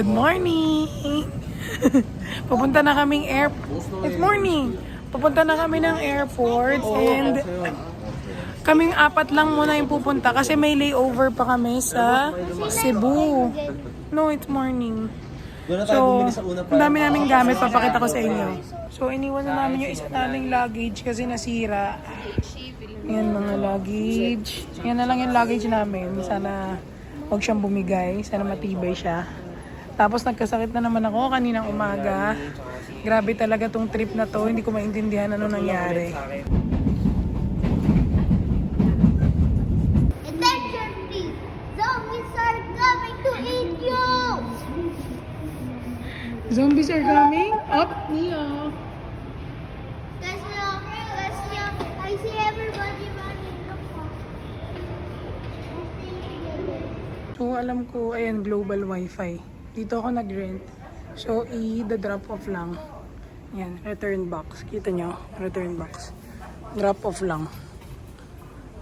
Good morning! Pupunta na kaming airport. It's morning! Pupunta na kami ng airport and kaming apat lang muna yung pupunta kasi may layover pa kami sa Cebu. No, it's morning. So, ang dami naming gamit, papakita ko sa inyo. So, iniwan na namin yung isa naming luggage kasi nasira. Yan mga luggage. Yan na lang yung luggage namin. Sana huwag siyang bumigay. Sana matibay siya. Tapos nagkasakit na naman ako kaninang umaga. Grabe talaga tong trip na to. Hindi ko maintindihan ano nangyari. Attention please! Zombies are coming to eat you! Zombies are coming? Up, Nia. I see everybody running. So alam ko, ayan, global wifi. Dito ako nag-rent. So, i-drop off lang. Yan, return box. Kita nyo? Return box. Drop off lang.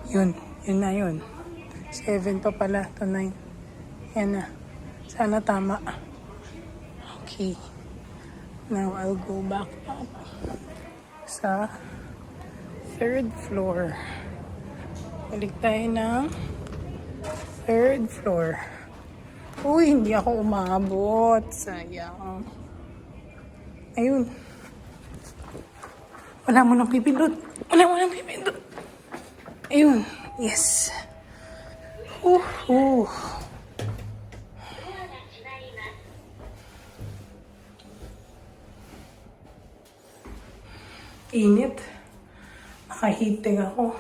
Yun. Yun na yun. 7 pa pala. To 9. Yan na. Sana tama. Okay. Now, I'll go back up sa 3rd floor. Balik tayo ng 3rd floor. Uy, hindi ako umabot. Sayang. Ayun. Wala mo nang pipindot. Wala mo nang pipindot. Ayun. Yes. Init. Nakahitig ako.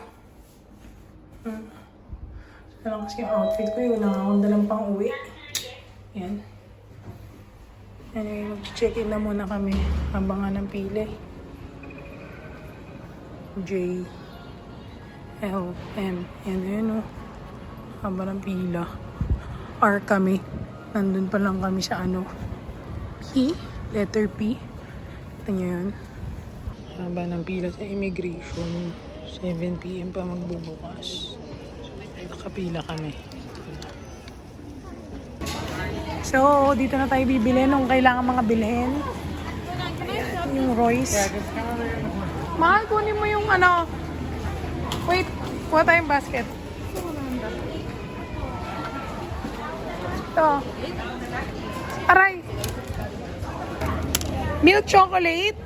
Ito lang kasi yung outfit ko. Yung nakakong dalang pang uwi. Yan. Anyway, mag-check-in na muna kami. Abangan ng pili. J. L. M. Yan, yun o. Haba ng pila. R kami. Nandun pa lang kami sa ano. P. Letter P. Ito nyo yun. Haba ng pila sa immigration. 7 PM pa magbubukas. Nakapila kami. So, dito na tayo bibili nung kailangan mga bilhin. Ayan, yung Royce. Mahal, kunin mo yung ano. Wait, kuha tayong basket. Ito. Aray. Milk chocolate.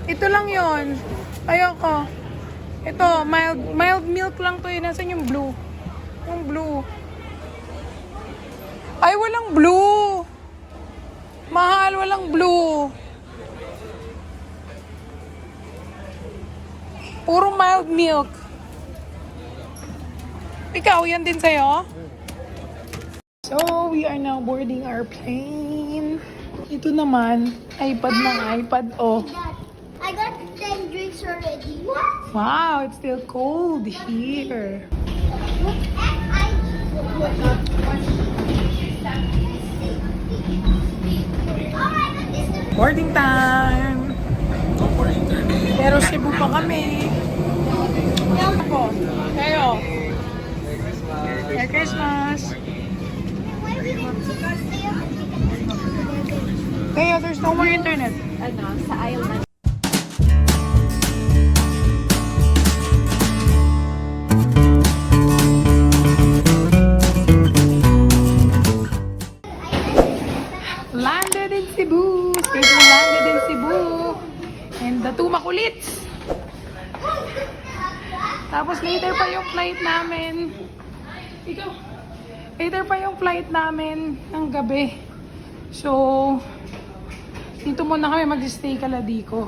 Ito lang yon. Ayoko. Ito, mild milk lang to. Nasaan yung blue? Yung blue. Ay, walang blue. Mahal, walang blue. Puro mild milk. Ikaw, yan din sa'yo? So, we are now boarding our plane. Ito naman, iPad ng iPad. Oh. I got 10 drinks already. What? Wow, it's still cold here. Look at I. Boarding time! Pero Cebu pa kami. Ako, kayo. Merry Christmas! Kayo, there's no more internet. Ano, sa aisle na. Landed in Cebu! Cebu landed in Cebu! And the two makulits! Tapos later pa yung flight namin. Ikaw. Later pa yung flight namin ng gabi. So, dito muna kami mag-stay kaladiko.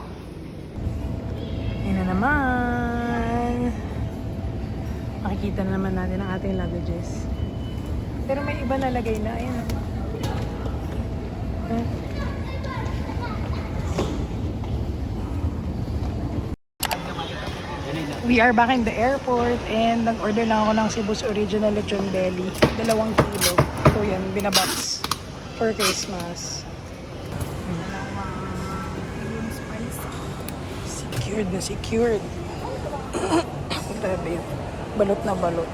Ayan na naman. Makikita na naman natin ang ating luggages. Pero may iba nalagay na. Ayan. We are back in the airport and nag-order lang ako ng Cebu's Original Lechon Belly. 2 kilo. So yan, binabox for Christmas. Secured na secured. Grabe yun. Balot na balot.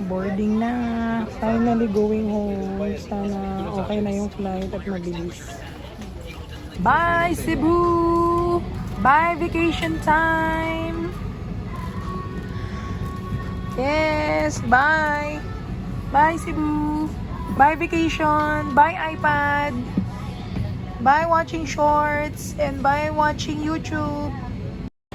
Boarding na. Finally going home. Sana okay na yung flight at mabilis. Bye Cebu! Bye vacation time! Yes, bye! Bye Cebu! Bye vacation! Bye iPad! Bye watching shorts! And bye watching YouTube!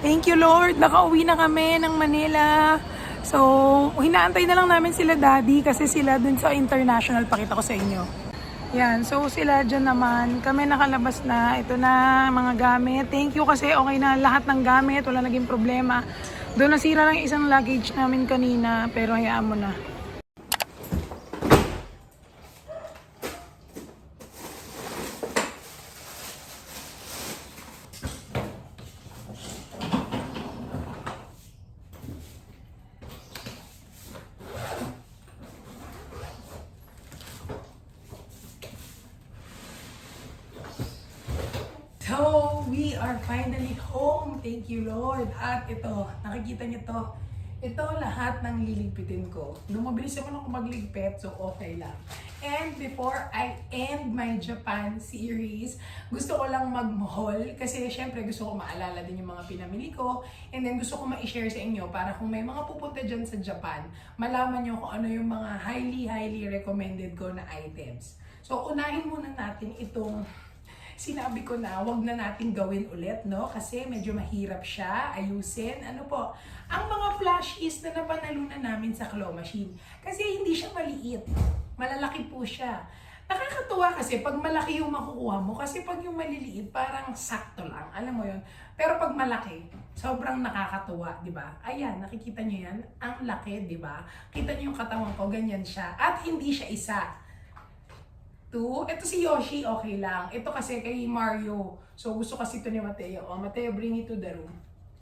Thank you Lord! Nakauwi na kami ng Manila. So, hinaantay na lang namin sila daddy kasi sila dun sa international, pakita ko sa inyo. Yan, so sila dyan naman. Kami nakalabas na. Ito na mga gamit. Thank you kasi okay na lahat ng gamit. Wala naging problema. Doon nasira lang isang luggage namin kanina pero hayaan mo na. So, we are finally home. Thank you, Lord. At ito, nakikita niyo to. Ito lahat ng liligpitin ko. Nung mabilis naman ako magligpit, so okay lang. And before I end my Japan series, gusto ko lang mag-haul kasi syempre gusto ko maalala din yung mga pinamili ko. And then gusto ko ma-share sa inyo para kung may mga pupunta dyan sa Japan, malaman nyo kung ano yung mga highly recommended ko na items. So, unahin muna natin itong sinabi ko na wag na natin gawin ulit, no? Kasi medyo mahirap siya ayusin. Ano po? Ang mga plushies na napanalunan namin sa claw machine. Kasi hindi siya maliit. Malalaki po siya. Nakakatuwa kasi pag malaki yung makukuha mo. Kasi pag yung maliliit, parang sakto lang. Alam mo yon. Pero pag malaki, sobrang nakakatuwa, di ba? Ayan, nakikita nyo yan? Ang laki, di ba? Kita nyo yung katawan ko, ganyan siya. At hindi siya isa. Ito si Yoshi, okay lang. Ito kasi kay Mario. So, gusto kasi ito ni Mateo. O, Mateo, bring it to the room.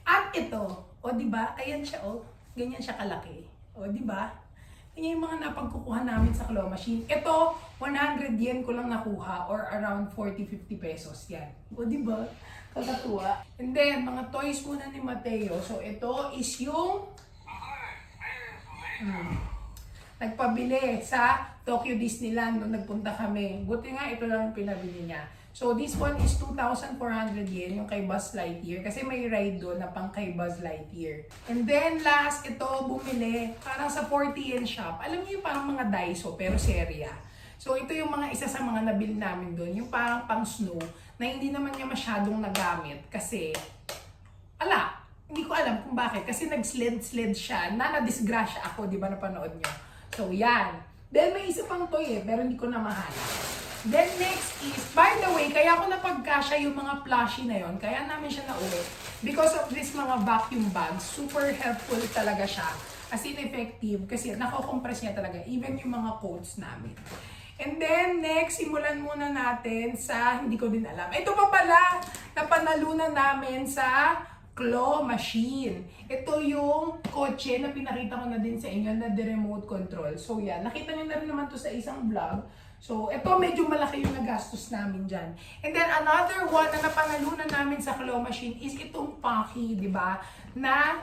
At ito, o, diba? Ayan siya, o. Ganyan siya kalaki. O, diba? Yan yung mga napagkukuha namin sa claw machine. Ito, 100 yen ko lang nakuha or around 40-50 pesos yan. O, diba? Kakatuwa. And then, mga toys muna ni Mateo. So, ito is yung nagpabili sa Tokyo Disneyland nung nagpunta kami. Buti nga, ito lang ang pinabili niya. So, this one is 2,400 yen, yung kay Buzz Lightyear. Kasi may ride doon na pang kay Buzz Lightyear. And then, last, ito, bumili. Parang sa 40 yen shop. Alam niyo yung parang mga Daiso, pero serya. So, ito yung mga isa sa mga nabili namin doon. Yung parang pang snow, na hindi naman niya masyadong nagamit. Kasi, hindi ko alam kung bakit. Kasi nag-sled siya. Na-disgrasya ako, di ba napanood niyo? So, yan. Then, may isa pang toy pero hindi ko na mahanap. Then, next is, by the way, kaya ako napagkasya yung mga plushie na yon, kaya namin siya nauwi. Because of this mga vacuum bags, super helpful talaga siya. As in effective, kasi nako-compress niya talaga, even yung mga coats namin. And then, next, simulan muna natin sa, hindi ko din alam. Ito pa pala, napanalunan namin sa claw machine. Ito yung kotse na pinakita ko na din sa inyo na the remote control. So yan, nakita nyo na rin naman to sa isang vlog. So ito medyo malaki yung nagastos namin dyan. And then another one na napanalunan namin sa claw machine is itong Pocky, di ba? Na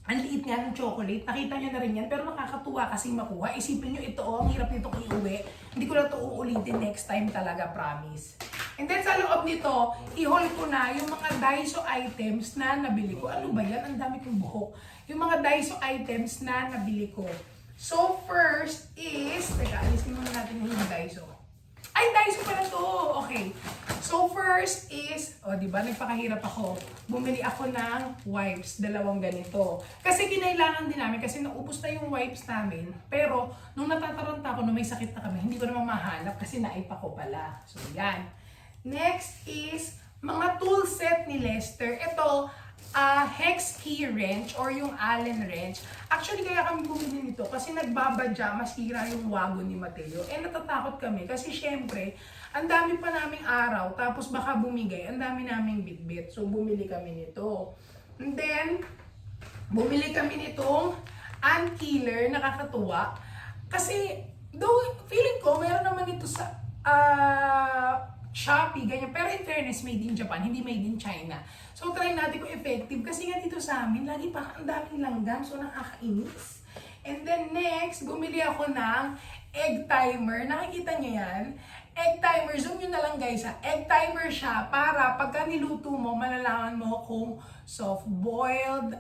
ang liit nga ng chocolate. Nakita nyo na rin yan. Pero nakakatuwa kasi makuha. Isipin nyo ito, ang hirap nito iuwi. Hindi ko na ito uulitin next time talaga, promise. And then sa loob nito, i-haul ko na yung mga Daiso items na nabili ko. Ano ba yan? Ang dami kong buhok. Yung mga Daiso items na nabili ko. So first is, teka, alisin muna natin yung Daiso. Ay, Daiso pala to! Okay. So first is, diba, nagpakahirap ako. Bumili ako ng wipes, dalawang ganito. Kasi kinailangan din namin, kasi naubos na yung wipes namin. Pero, nung natataranta ako, nung may sakit na kami, hindi ko naman mahanap kasi naipa ko pala. So, yan. Next is, mga tool set ni Lester. Ito, hex key wrench or yung Allen wrench. Actually, kaya kami bumili nito kasi nagbabadya, masira yung wagon ni Mateo. Natatakot kami kasi syempre, ang dami pa naming araw, tapos baka bumigay, ang dami naming bitbit. So, bumili kami nito. And then, bumili kami nitong ant killer, nakakatuwa. Kasi, though, feeling ko, meron naman ito sa Shopee, ganyan. Pero in fairness, made in Japan, hindi made in China. So, try natin kung effective. Kasi nga dito sa amin, lagi pa ang daming langgam. So, nakakainis. And then next, bumili ako ng egg timer. Nakikita niyo yan? Egg timer, zoom nyo na lang guys ha. Egg timer siya para pagka niluto mo, malalaman mo kung soft-boiled,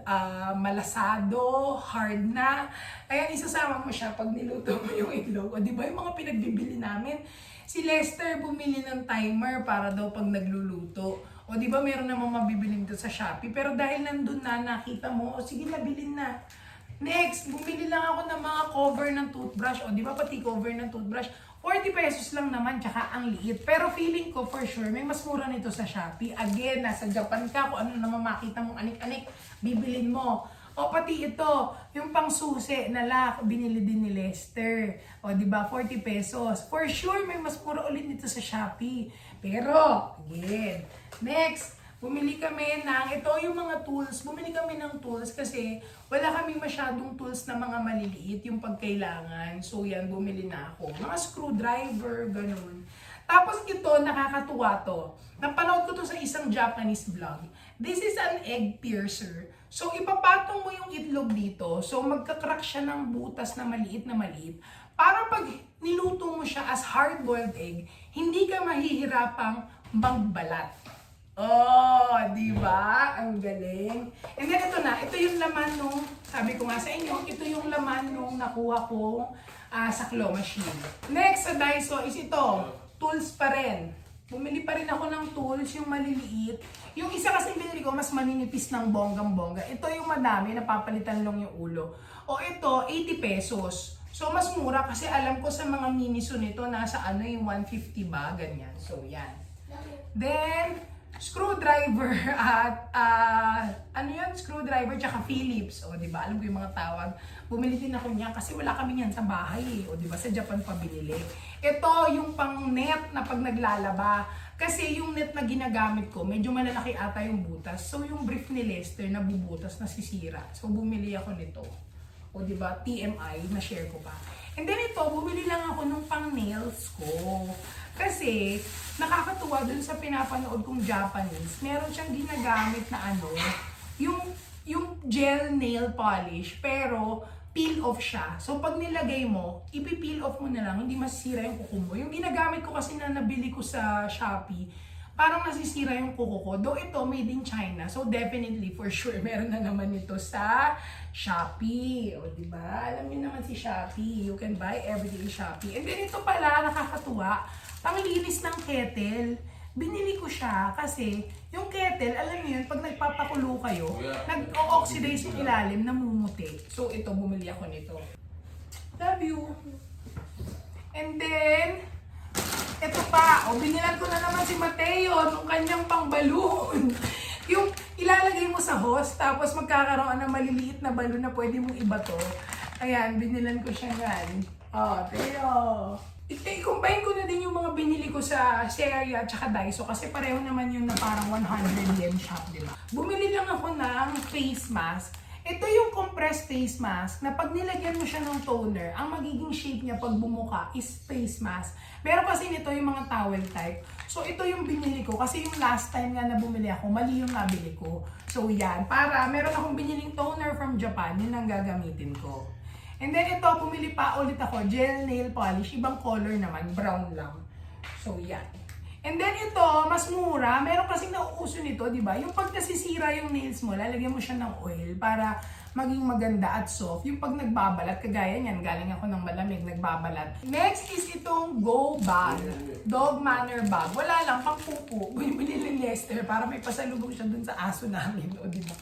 malasado, hard na. Ayan, isasama mo siya pag niluto mo yung itlog. O diba yung mga pinagbibili namin? Si Lester bumili ng timer para daw pag nagluluto. O diba meron namang mabibiling doon sa Shopee. Pero dahil nandun na, nakita mo, o sige na, bilhin na. Next, bumili lang ako ng mga cover ng toothbrush. O, di ba pati cover ng toothbrush? 40 pesos lang naman, tsaka ang liit. Pero feeling ko for sure, may mas mura nito sa Shopee. Again, nasa Japan ka, kung ano naman makita mong anik-anik, bibilin mo. O pati ito, yung pang susi na lock, binili din ni Lester. O, di ba 40 pesos. For sure, may mas mura ulit nito sa Shopee. Pero, again, next, bumili kami ng, ito yung mga tools, bumili kami ng tools kasi wala kami masyadong tools na mga maliliit yung pagkailangan. So yan, bumili na ako. Mga screwdriver, ganun. Tapos ito, nakakatuwa to. Napanood ko to sa isang Japanese vlog. This is an egg piercer. So ipapatong mo yung itlog dito. So magka-crack siya ng butas na maliit. Para pag niluto mo siya as hard-boiled egg, hindi ka mahihirapang magbalat. Oh, di ba? Ang galing. And then ito na, ito yung laman nung, sabi ko nga sa inyo, ito yung laman nung nakuha ko sa claw machine. Next sa Daiso is ito, tools pa rin. Bumili pa rin ako ng tools, yung maliliit. Yung isa kasi binili ko, mas maninipis ng bonggang-bongga. Ito yung madami, napapalitan lang yung ulo. O ito, 80 pesos. So, mas mura kasi alam ko sa mga miniso nito, nasa ano yung 150 ba, ganyan. So, yan. Then, screwdriver at ano yun? Screwdriver tsaka Phillips. O, di ba? Alam ko yung mga tawag. Bumili din ako niyan kasi wala kami yan sa bahay. O, di ba? Sa Japan pa binili. Ito yung pang net na pag naglalaba. Kasi yung net na ginagamit ko, medyo malalaki ata yung butas. So, yung brief ni Lester nabubutas, nasisira. So, bumili ako nito. O, di ba? TMI, na-share ko pa. And then ito, bumili lang ako nung pang nails ko. Kasi, nakakatuwa dun sa pinapanood kong Japanese, meron siyang ginagamit na ano, yung gel nail polish, pero peel off siya. So, pag nilagay mo, ipi-peel off mo na lang, hindi masisira yung kuko mo. Yung ginagamit ko kasi na nabili ko sa Shopee, parang nasisira yung kuko ko. Though ito, made in China. So, definitely, for sure, meron na naman ito sa Shopee. O, diba? Alam niyo naman si Shopee. You can buy everything in Shopee. And then ito pala, nakakatuwa, panglinis ng kettle. Binili ko siya kasi yung kettle, alam niyo yun, pag nagpapakulo kayo, nag-oxidize yung ilalim, namumuti. So, ito, bumili ako nito. Love you! And then, ito pa, binilan ko na naman si Mateo nung kanyang pang balloon. Yung ilalagay mo sa hose, tapos magkakaroon ng maliliit na balloon na pwede mong ibato. Ayan, binilan ko siya yan. Oh, Teo. I-combine ko na din yung mga binili ko sa Seria at saka Daiso kasi pareho naman yun na parang 100 yen shop, di ba? Bumili lang ako ng face mask. Ito yung compressed face mask na pag nilagyan mo siya ng toner, ang magiging shape niya pag bumuka is face mask. Meron kasi nito yung mga towel type. So ito yung binili ko kasi yung last time nga na bumili ako, mali yung nabili ko. So yan, para meron akong biniling toner from Japan, yun ang gagamitin ko. And then ito, pumili pa ulit ako, gel nail polish, ibang color naman, brown lang. So yan. And then ito, mas mura. Meron kasing nauuso nito, di ba? Yung pag nasisira yung nails mo, lalagyan mo siya ng oil para maging maganda at soft. Yung pag nagbabalat, kagaya niyan, galing ako ng malamig, nagbabalat. Next is itong Go Bag. Dog Manner Bag. Wala lang, pang pupo. Bumili ni Lester para may pasalubong siya dun sa aso namin. O, di ba?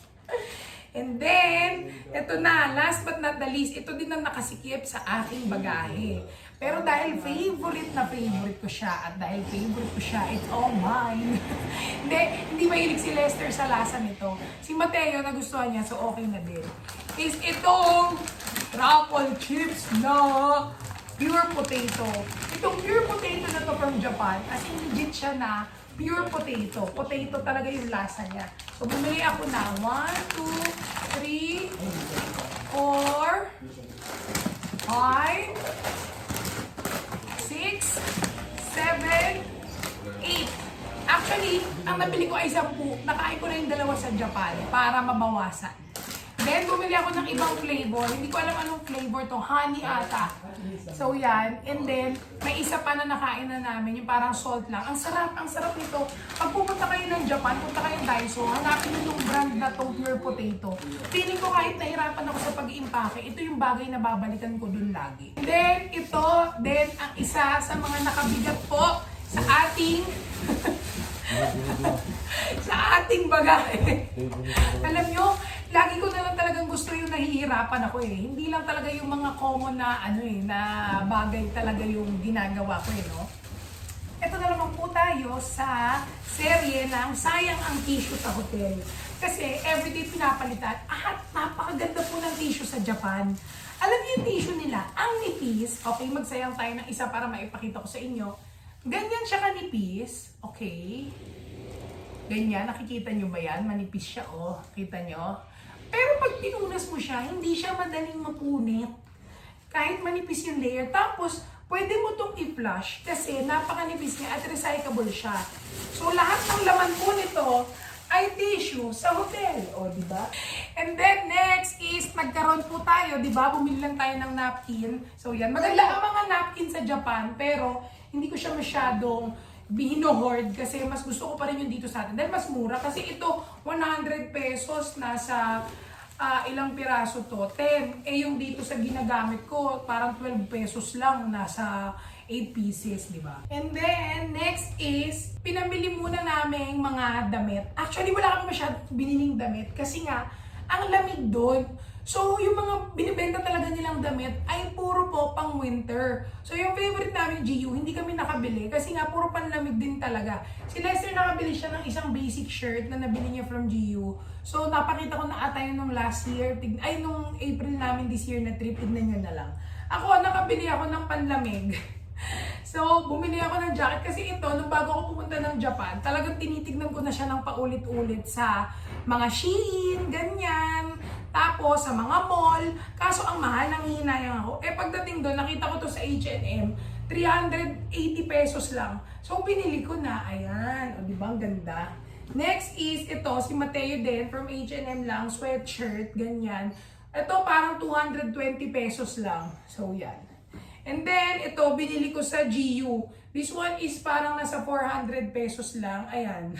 And then, ito na, last but not the least, ito din ang nakasikip sa aking bagahe. Pero dahil favorite ko siya at dahil favorite ko siya, it's all mine. hindi mahilig si Lester sa lasa nito. Si Mateo, nagustuhan niya, so okay na din. Is itong truffle chips na pure potato. Itong pure potato na to from Japan, as in legit siya na pure potato. Potato talaga yung lasa niya. So, bumili ako na 1, 2, 3, 4, 5, 6, 7, 8. Actually, ang nabili ko ay 10. Nakain ko na yung dalawa sa Japan para mabawasan. Then, bumili ako ng ibang flavor. Hindi ko alam anong flavor to. Honey ata. So, yan. And then, may isa pa na nakain na namin. Yung parang salt lang. Ang sarap nito. Pag pupunta kayo ng Japan, punta kayo ng Daiso, hanapin nyo yung brand na to, Pure Potato. Feeling ko kahit nahirapan ako sa pag-iimpake, ito yung bagay na babalikan ko dun lagi. And then, ito, then, ang isa sa mga nakabigat po sa ating sa ating bagahe. Alam nyo, lagi ko na lang talagang gusto yung nahihirapan ako eh. Hindi lang talaga yung mga common na na bagay talaga yung ginagawa ko eh, no? Ito na naman po tayo sa serye ng Sayang ang Tissue sa Hotel. Kasi everyday pinapalitan at napakaganda po ng tissue sa Japan. Alam niyo yung tissue nila, ang nipis. Okay, magsayang tayo ng isa para maipakita ko sa inyo. Ganyan siya kanipis. Okay. Ganyan, nakikita nyo ba yan? Manipis siya, oh. Kita nyo? Pero pag pinunas mo siya, hindi siya madaling mapunit. Kahit manipis yung layer. Tapos, pwede mo itong i-flush kasi napakanipis niya at recyclable siya. So, lahat ng laman po nito ay tissue sa hotel. O, di ba? And then, next is, nagkaroon po tayo, di ba? Bumili lang tayo ng napkin. So, yan. Maganda ang mga napkin sa Japan, pero hindi ko siya masyadong hino-hoard kasi mas gusto ko pa rin yung dito sa atin. Dahil mas mura kasi ito 100 pesos nasa ilang piraso to? 10. Eh yung dito sa ginagamit ko parang 12 pesos lang nasa 8 pieces, di ba? And then next is pinamili muna naming mga damit. Actually wala kami masyadong biniling damit kasi nga ang lamig doon. So, yung mga binibenta talaga nilang damit ay puro po pang winter. So, yung favorite namin, GU, hindi kami nakabili kasi nga puro panlamig din talaga. Si Lester nakabili siya ng isang basic shirt na nabili niya from GU. So, napakita ko na ata yun nung last year, nung April namin this year na trip, tignan nyo na lang. Ako, nakabili ako ng panlamig. So, bumili ako ng jacket kasi ito, nung bago ako pumunta ng Japan, talagang tinitignan ko na siya ng paulit-ulit sa mga Shein, ganyan. Tapos, sa mga mall. Kaso, ang mahal, nanghihinayang ako. Eh, pagdating doon, nakita ko to sa H&M, 380 pesos lang. So, binili ko na. Ayan. O, diba? Ang ganda. Next is, ito, si Mateo din, from H&M lang, sweatshirt, ganyan. Ito, parang 220 pesos lang. So, yan. And then, ito, binili ko sa GU. This one is parang nasa 400 pesos lang. Ayan.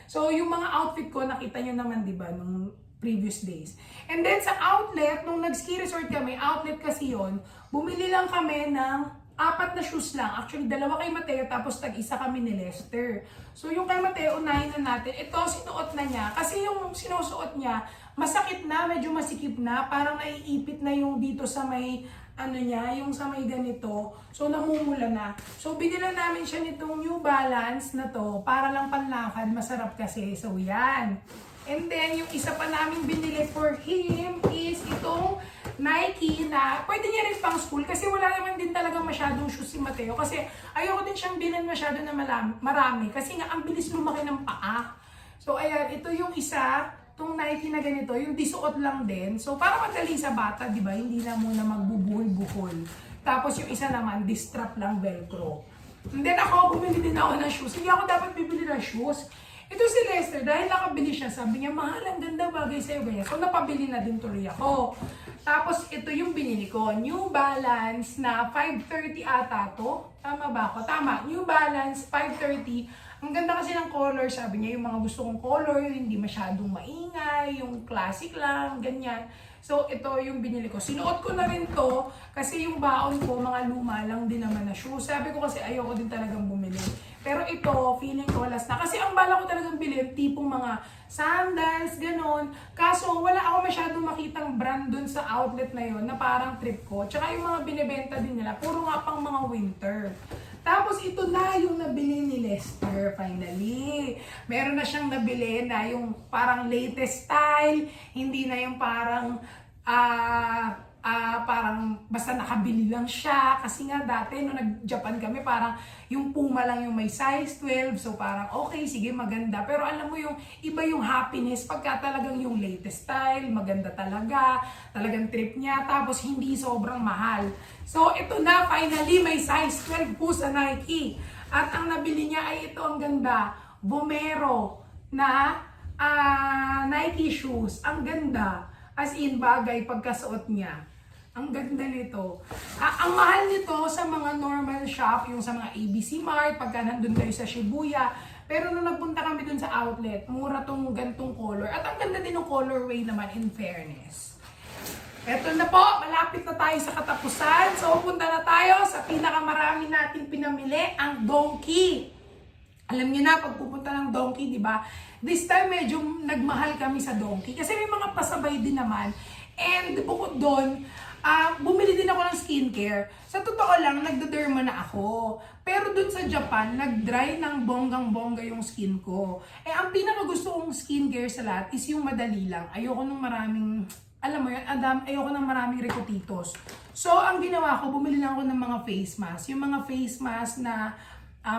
So, yung mga outfit ko, nakita nyo naman, di ba, nung previous days. And then, sa outlet, nung nag-ski resort kami, outlet kasi yon, bumili lang kami ng 4 na shoes lang. Actually, 2 kay Mateo, tapos tag-isa kami ni Lester. So, yung kay Mateo, unahin na natin. Ito, sinuot na niya. Kasi yung sinusuot niya, masakit na, medyo masikip na. Parang naiipit na yung dito sa may yung sa may ganito. So, namumula na. So, binila namin siya nitong New Balance na to para lang panlakad. Masarap kasi. So, yan. And then, yung isa pa namin binili for him is itong Nike na pwede niya rin pang school kasi wala naman din talagang masyadong shoes si Mateo. Kasi ayoko din siyang bilhan masyado na marami. Kasi nga, ang bilis lumaki ng paa. So, ayan. Ito yung isa. Itong Nike na ganito, yung disuot lang din. So, para madali sa bata, di ba? Hindi na muna magbubuhol-buhol. Tapos yung isa naman, distrap lang Velcro. And then ako, bumili din ako ng shoes. Hindi ako dapat bibili ng shoes. Ito si Lester, dahil nakabili siya, sabi niya, mahal, ang ganda bagay sa'yo. Ganyan. So, napabili na din tuloy ako. Tapos, ito yung binili ko. New Balance na 530 ata to. Tama ba ako? Tama. New Balance 530. Ang ganda kasi ng color, sabi niya, yung mga gusto kong color, hindi masyadong maingay, yung classic lang, ganyan. So, ito yung binili ko. Sinuot ko na rin to, kasi yung baon ko, mga luma lang din naman na shoes. Sabi ko kasi ayoko din talagang bumili. Pero ito, feeling ko last na. Kasi ang bala ko talagang bilhin, tipong mga sandals, ganon. Kaso, wala ako masyadong makitang brand dun sa outlet na yon na parang trip ko. Tsaka yung mga binibenta din nila, puro nga pang mga winter. Tapos ito na yung nabili ni Lester, finally. Meron na siyang nabili na yung parang latest style, hindi na yung parang parang basta nakabili lang siya. Kasi nga dati nung nag-Japan kami, parang yung Puma lang yung may size 12. So parang okay, sige, maganda. Pero alam mo yung iba yung happiness pagka talagang yung latest style, maganda talaga, talagang trip niya, tapos hindi sobrang mahal. So ito na, finally may size 12 po sa Nike. At ang nabili niya ay ito, ang ganda, Vomero na Nike shoes. Ang ganda. As in, bagay pagkasuot niya. Ang ganda nito. Ang mahal nito sa mga normal shop, yung sa mga ABC Mart, pagka nandun kayo sa Shibuya. Pero nung nagpunta kami dun sa outlet, mura tong gantong color. At ang ganda din ng colorway naman, in fairness. Eto na po, malapit na tayo sa katapusan. So, punta na tayo sa pinakamarami nating pinamili, ang Donkey. Alam niyo na, pag pupunta ng Donkey, di ba? This time, medyo nagmahal kami sa Donkey. Kasi may mga pasabay din naman. And bukod doon, bumili din ako ng skincare. Sa totoo lang, nagda-derma na ako. Pero dun sa Japan, nag-dry ng bonggang-bongga yung skin ko. Ang pinakagusto kong skincare sa lahat is yung madali lang. Ayoko nung maraming, alam mo yun, ayoko ng maraming recotitos. So, ang ginawa ko, bumili lang ako ng mga face mask. Yung mga face mask na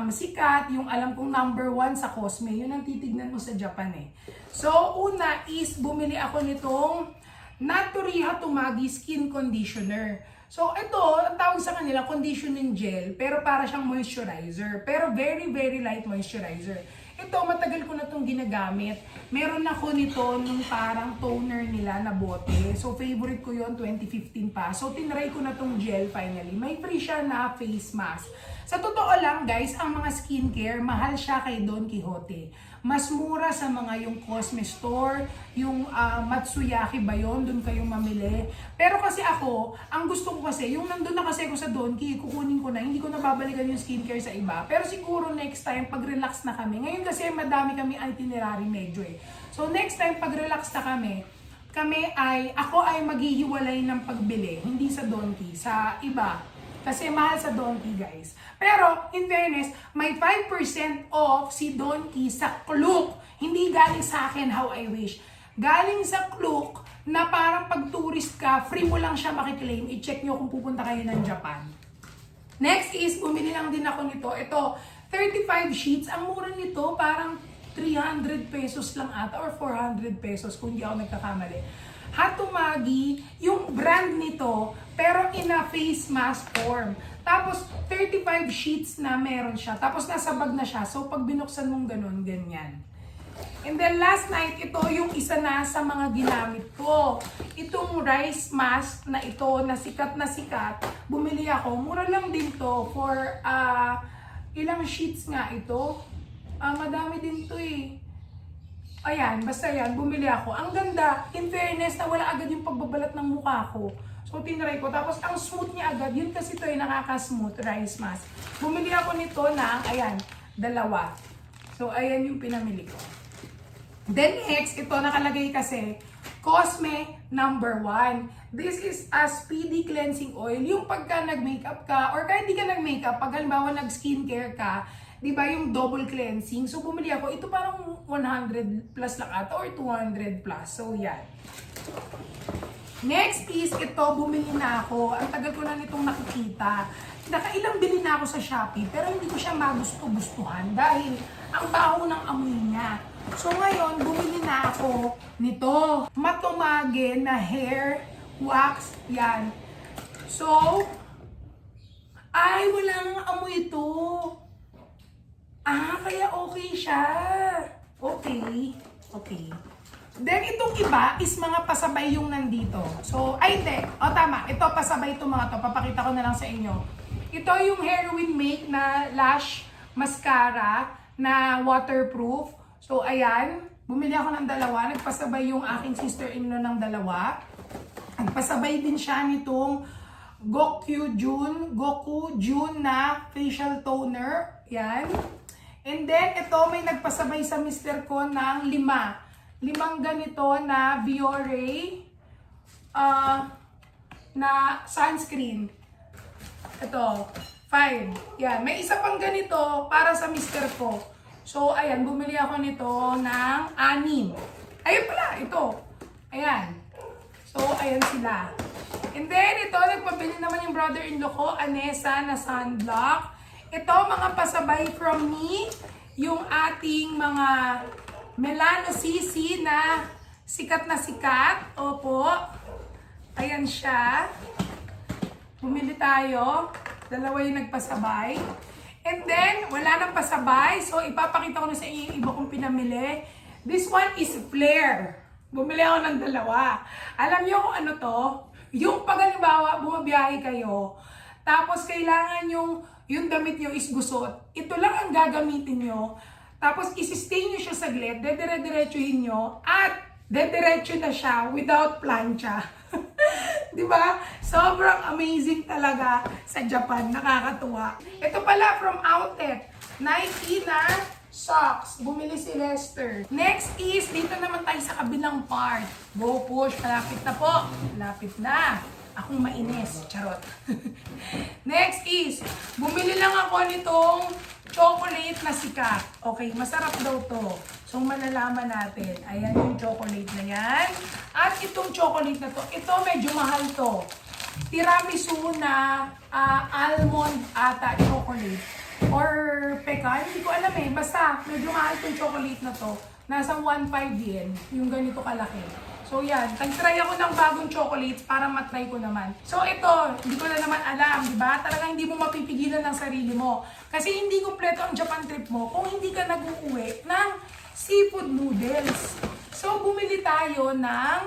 sikat, yung alam kong #1 sa Cosme, yun ang titignan mo sa Japan eh. So, una is bumili ako nitong Naturiha Tumagi Skin Conditioner. So, ito, ang tawag sa kanila, conditioning gel, pero para siyang moisturizer. Pero very, very light moisturizer. Ito, matagal ko na itong ginagamit. Meron ako nito nung parang toner nila na bote. So, favorite ko yon 2015 pa. So, tinry ko na itong gel finally. May free siya na face mask. Sa totoo lang, guys, ang mga skincare, mahal siya kay Don Quijote. Mas mura sa mga yung Cosme Store, yung Matsuyaki ba yun, doon kayong mamili. Pero kasi ako, ang gusto ko kasi, yung nandun na kasi ako sa Donki, kukunin ko na, hindi ko na babalikan yung skincare sa iba. Pero siguro next time, pag-relax na kami. Ngayon kasi madami kami itinerary medyo eh. So next time, pag-relax na kami, ako ay maghihiwalay ng pagbili, hindi sa Donki, sa iba. Kasi mahal sa Donkey, guys. Pero, in fairness, may 5% off si Donkey sa Klook. Hindi galing sa akin, how I wish. Galing sa Klook na parang pag tourist ka, free mo lang siya makiklaim. I-check nyo kung pupunta kayo ng Japan. Next is, bumili lang din ako nito. Ito, 35 sheets. Ang mura nito, parang 300 pesos lang ata or 400 pesos kung hindi ako nagkakamali. Hatumagi, yung brand nito, pero in a face mask form. Tapos, 35 sheets na meron siya. Tapos, nasa bag na siya. So, pag binuksan mong ganun, ganyan. And then, last night, ito yung isa na sa mga ginamit ko. Itong rice mask na ito, na sikat, bumili ako. Mura lang din to for, ilang sheets nga ito. Madami din to eh. Ayan, basta yan, bumili ako. Ang ganda, in fairness, na wala agad yung pagbabalat ng mukha ko. So, tinry ko. Tapos, ang smooth niya agad. Yun kasi ito ay nakaka-smooth rice mask. Bumili ako nito ng, ayan, 2. So, ayan yung pinamili ko. Then, next, ito nakalagay kasi, Cosme #1. This is a speedy cleansing oil. Yung pagka nag-makeup ka, or kahit hindi ka nag-makeup, pag halimbawa nag-skincare ka, di ba yung double cleansing? So, bumili ako. Ito parang 100 plus lang ata or 200 plus. So, yan. Next is, ito, bumili na ako. Ang tagal ko na nitong nakikita. Nakailang bili na ako sa Shopee, pero hindi ko siya magusto-gustuhan dahil ang baho ng amoy niya. So, ngayon, bumili na ako nito. Matumage na hair wax. Yan. So, ay, walang amoy ito. Kaya okay siya. Okay. Then, itong iba is mga pasabay yung nandito. So, ay hindi. Tama. Ito, pasabay itong mga to. Papakita ko na lang sa inyo. Ito yung Heroin Make na lash mascara na waterproof. So, ayan. Bumili ako ng 2. Nagpasabay yung aking sister-in-law ng 2. Nagpasabay din siya nitong Goku Jun na facial toner. Yan. And then, ito may nagpasabay sa mister ko ng 5. 5 ganito na Biore na sunscreen. Ito, 5. Yan. May isa pang ganito para sa mister ko. So, ayan, bumili ako nito ng 6. Ayun pala, ito. Ayan. So, ayan sila. And then, ito, nagpabili naman yung brother-in-law ko, Anessa, na sunblock. Ito, mga pasabay from me, yung ating mga Melano CC na sikat. Opo. Ayan siya. Bumili tayo. 2 yung nagpasabay. And then, wala nang pasabay. So, ipapakita ko na sa inyo yung iba kong pinamili. This one is Flare. Bumili ako ng dalawa. Alam niyo kung ano to? Yung pag halimbawa, bumabiyahe kayo, tapos kailangan yung damit nyo is gusot. Ito lang ang gagamitin nyo. Tapos isi-stay nyo siya saglit, dedire-diretsuhin nyo, at dediretso na siya without plancha. Di ba? Sobrang amazing talaga sa Japan. Nakakatuwa. Ito pala from Outlet. Nike na socks. Bumili si Lester. Next is, dito naman tayo sa kabilang part. Go push. Malapit na po. Malapit na. Akong mainis. Charot. Next is, bumili lang ako nitong chocolate na sikat. Okay, masarap daw to. So, malalaman natin. Ayan yung chocolate na yan. At itong chocolate na to, ito medyo mahal to. Tiramisu na almond ata chocolate. Or pecan, hindi ko alam eh. Basta, medyo mahal itong chocolate na to. Nasa 1.5 yen, yung ganito kalaki. So yan, tag-try ako ng bagong chocolate para matry ko naman. So ito, hindi ko na naman alam, di ba? Talagang hindi mo mapipigilan ng sarili mo. Kasi hindi kumpleto ang Japan trip mo kung hindi ka nag-uuwi ng seafood noodles. So bumili tayo ng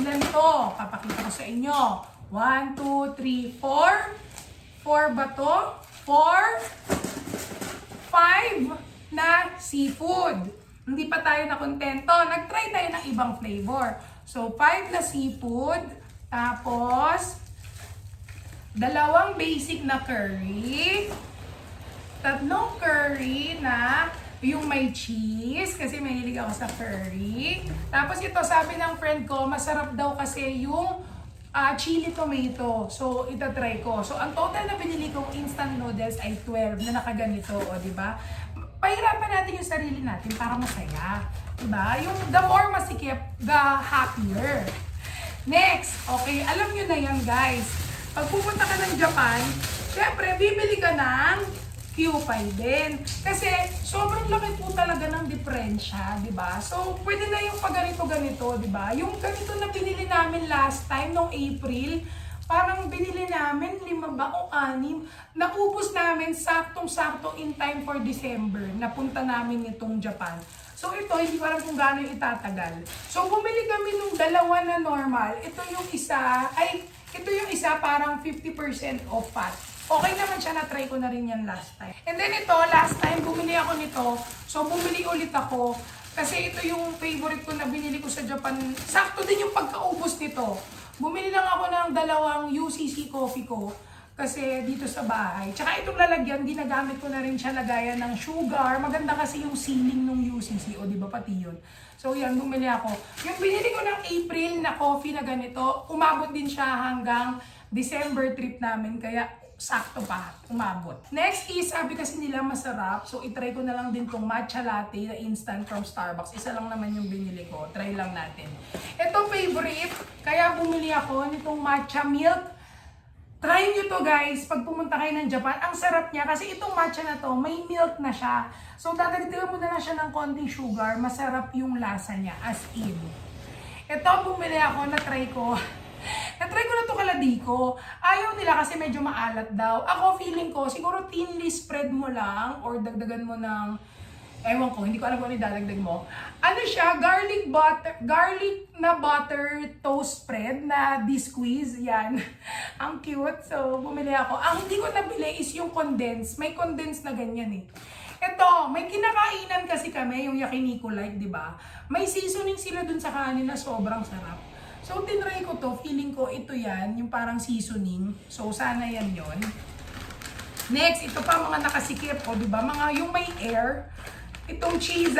ilan to? Papakita ko sa inyo. 1, 2, 3, 4. 4 ba to? 4, 5 na seafood. Hindi pa tayo nakontento. Nag-try tayo ng ibang flavor. So, 5 na seafood. Tapos, 2 basic na curry. 3 curry na yung may cheese. Kasi mahilig ako sa curry. Tapos ito, sabi ng friend ko, masarap daw kasi yung chili tomato. So, itatry ko. So, ang total na binili kong instant noodles ay 12 na nakaganito. O, diba? Pahirapan natin yung sarili natin para masaya. Diba? Yung the more masikip, the happier. Next, okay, alam nyo na yan guys. Pag pupunta ka ng Japan, syempre, bibili ka ng Q5 din. Kasi sobrang laki po talaga ng diferensya, diba? So, pwede na yung pag ganito-ganito, diba? Yung ganito na binili namin last time, noong April, parang binili namin 5 ba o 6. Naubos namin saktong-sakto in time for December. Napunta namin itong Japan. So ito, hindi ko alam kung gaano itatagal. So bumili kami nung 2 na normal. Ito yung isa parang 50% off fat. Okay naman siya, na-try ko na rin yan last time. And then ito, last time bumili ako nito. So bumili ulit ako. Kasi ito yung favorite ko na binili ko sa Japan. Sakto din yung pagkaubos nito. Bumili lang ako ng 2 UCC coffee ko kasi dito sa bahay. Tsaka itong lalagyan, ginagamit ko na rin siya lagayan ng sugar. Maganda kasi yung sealing ng UCC, o di ba pati yun. So yan, bumili ako. Yung binili ko ng April na coffee na ganito, umabot din siya hanggang December trip namin, kaya sakto pa, umabot. Next is, sabi kasi nila masarap, so itry ko na lang din tong matcha latte na instant from Starbucks. Isa lang naman yung binili ko, try lang natin. Ito favorite, kaya bumili ako nitong matcha milk. Try nyo to guys, pag pumunta kayo ng Japan, ang sarap niya kasi itong matcha na to, may milk na siya. So dadagdagan mo na lang siya ng konting sugar, masarap yung lasa niya, as in. Ito, bumili ako, na-try ko. Na-try ko na to kaladiko. Ayaw nila kasi medyo maalat daw. Ako feeling ko, siguro thinly spread mo lang or dagdagan mo ng, ewan ko, hindi ko alam kung ano dadagdag mo. Ano siya, garlic na butter toast spread na di-squeeze. Yan. Ang cute. So, bumili ako. Ang hindi ko nabili is yung condensed. May condensed na ganyan eh. Ito, may kinakainan kasi kami, yung yakiniku like, di ba? May seasoning sila dun sa kanin na sobrang sarap. So, tinry ko to. Feeling ko ito yan, yung parang seasoning. So, sana yan yon. Next, ito pa mga nakasikip. O, diba? Mga yung may air. Itong cheese,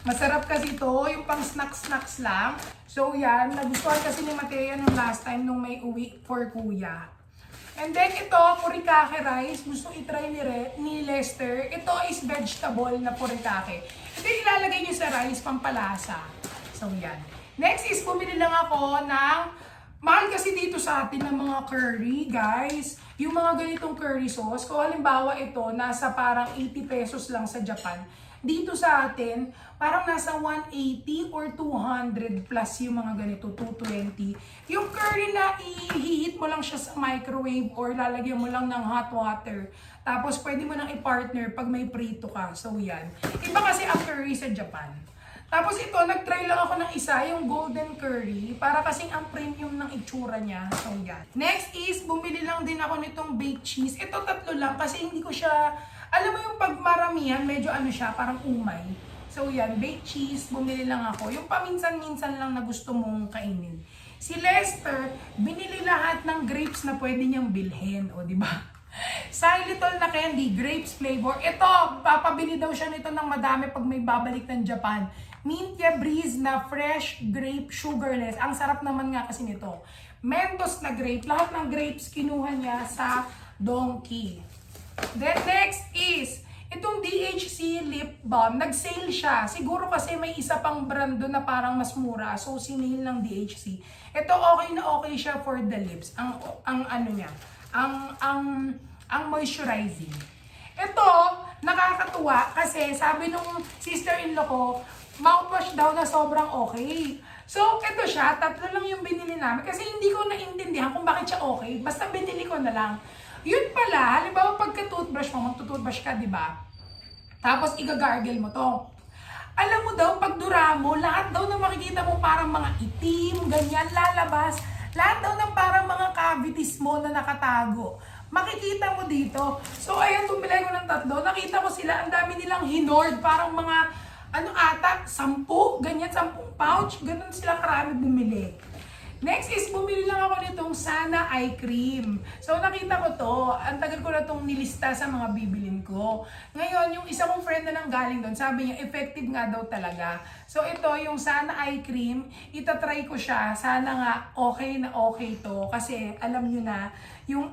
masarap kasi ito. Yung pang snacks lang. So, yan. Nagustuhan kasi ni Matea nung last time nung may uwi for kuya. And then, ito, furikake rice. Gusto itry ni Lester. Ito is vegetable na furikake. Ito yung ilalagay niyo sa rice, pampalasa. So, yan. Next is, bumili lang ako ng, mahal kasi dito sa atin ng mga curry, guys. Yung mga ganitong curry sauce, kung halimbawa ito, nasa parang 80 pesos lang sa Japan. Dito sa atin, parang nasa 180 or 200 plus yung mga ganito, 220. Yung curry na i-heat mo lang siya sa microwave or lalagyan mo lang ng hot water. Tapos pwede mo nang i-partner pag may prito ka. So yan. Iba kasi ang curry sa Japan. Tapos ito, nag-try lang ako ng isa, yung golden curry, para kasing ang premium ng itsura niya. So, yan. Next is, bumili lang din ako nitong baked cheese. Ito, 3 lang, kasi hindi ko siya, alam mo yung pag maramihan, medyo ano siya, parang umay. So, yan, baked cheese, bumili lang ako. Yung paminsan-minsan lang na gusto mong kainin. Si Lester, binili lahat ng grapes na pwede niyang bilhin, o, di ba? Xylitol na candy, grapes flavor. Ito, papabili daw siya nito ng madami pag may babalik ng Japan. Mintia Breeze na fresh grape sugarless. Ang sarap naman nga kasi nito. Mentos na grape. Lahat ng grapes kinuha niya sa Donkey. Then next is, itong DHC lip balm. Nag-sale siya. Siguro kasi may isa pang brand doon na parang mas mura. So, sinale ng DHC. Ito okay na okay siya for the lips. Ang ano niya. Ang moisturizing. Ito, nakakatuwa kasi sabi nung sister-in-law ko, mouthwash daw na sobrang okay. So, ito siya, 3 lang yung binili namin kasi hindi ko naintindihan kung bakit siya okay. Basta binili ko na lang. Yun pala, halimbawa pagka-toothbrush mo, magtutoothbrush ka, di ba? Tapos igagargle mo to. Alam mo daw, pag dura mo, lahat daw na makikita mo parang mga itim, ganyan, lalabas. Lahat daw ng parang mga cavities mo na nakatago. Makikita mo dito. So, ayan, bumili ko ng 3. Nakita ko sila, ang dami nilang hinord. Parang mga, 10, ganyan, 10 pouch. Ganun sila karami bumili. Next is, bumili lang ako nitong Sana Eye Cream. So, nakita ko to. Ang tagal ko na itong nilista sa mga bibilin ko. Ngayon, yung isa kong friend na nanggaling doon, sabi niya, effective nga daw talaga. So, ito, yung Sana Eye Cream, itatry ko siya. Sana nga, okay na okay to. Kasi, alam nyo na,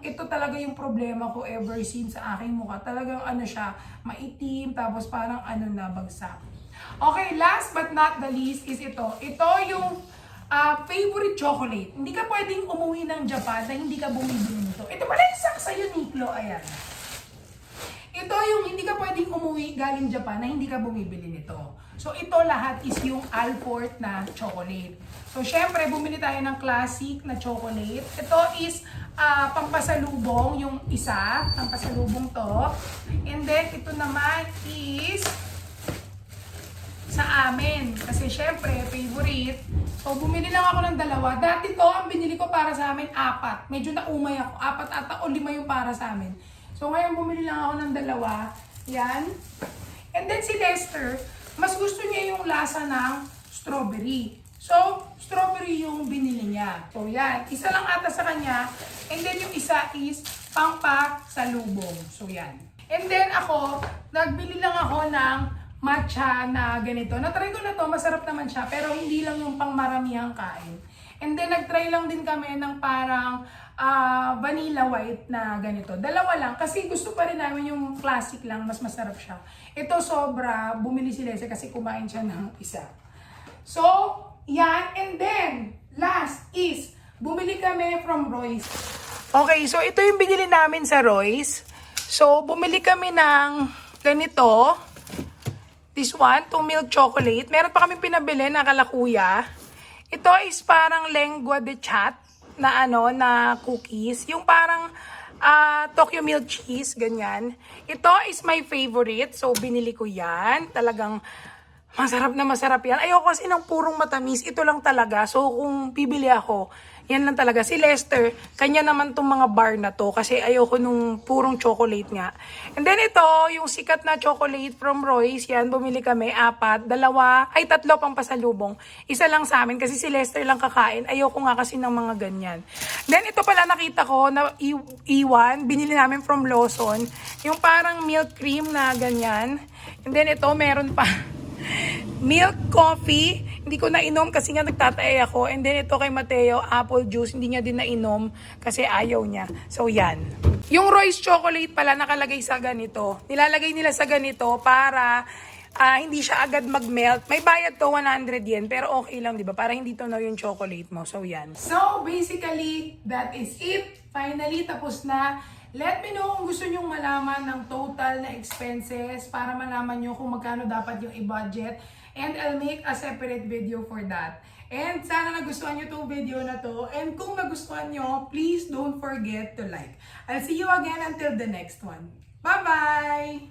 ito talaga yung problema ko ever since sa aking mukha. Talagang ano siya, maitim, tapos parang bagsak. Okay, last but not the least is ito. Ito yung favorite chocolate. Hindi ka pwedeng umuwi ng Japan na hindi ka bumibili nito. Ito pala yung saksa yun, Niklo. Ayan. Ito yung hindi ka pwedeng umuwi galing Japan na hindi ka bumibili nito. So, ito lahat is yung Alfort na chocolate. So, syempre, bumili tayo ng classic na chocolate. Ito is pampasalubong, yung isa. Pampasalubong to. And then, ito naman is sa amin. Kasi syempre, favorite. So, bumili lang ako ng 2. Dati to, ang binili ko para sa amin, 4. Medyo naumay ako. 4 ata o 5 yung para sa amin. So, ngayon bumili lang ako ng 2. Yan. And then si Lester, mas gusto niya yung lasa ng strawberry. So, strawberry yung binili niya. So, yan. Isa lang ata sa kanya. And then yung isa is pampasalubong. So, yan. And then ako, nagbili lang ako ng matcha na ganito. Na-try ko na to, masarap naman siya, pero hindi lang yung pang maramihang kain. And then nag-try lang din kami ng parang vanilla white na ganito. 2 lang, kasi gusto pa rin namin yung classic lang, mas masarap siya. Ito sobra, bumili si Lese kasi kumain siya ng isa. So, yan. And then, last is, bumili kami from Royce. Okay, so ito yung binili namin sa Royce. So, bumili kami ng ganito. This one, 2 milk chocolate. Meron pa kami pinabili na kalakuya. Ito is parang lengua de chat na na cookies. Yung parang Tokyo milk cheese, ganyan. Ito is my favorite. So, binili ko yan. Talagang masarap na masarap yan. Ayoko kasi ng purong matamis. Ito lang talaga. So, kung bibili ako, yan lang talaga. Si Lester, kanya naman tong mga bar na to kasi ayoko nung purong chocolate nga. And then ito, yung sikat na chocolate from Royce, yan, bumili kami, 4, 3 pang pasalubong. Isa lang sa amin kasi si Lester lang kakain. Ayoko nga kasi ng mga ganyan. Then ito pala nakita ko na iwan, binili namin from Lawson, yung parang milk cream na ganyan. And then ito, meron pa milk coffee, hindi ko nainom kasi nga nagtatay ako. And then ito kay Mateo, apple juice, hindi niya din nainom kasi ayaw niya. So yan. Yung Royce chocolate pala nakalagay sa ganito. Nilalagay nila sa ganito para hindi siya agad mag-melt. May bayad to 100 yen, pero okay lang, di ba? Para hindi to yung chocolate mo. So yan. So basically, that is it. Finally, tapos na. Let me know kung gusto nyong malaman ng total na expenses para malaman nyo kung magkano dapat yung i-budget. And I'll make a separate video for that. And sana nagustuhan nyo itong video na to. And kung nagustuhan nyo, please don't forget to like. I'll see you again until the next one. Bye-bye!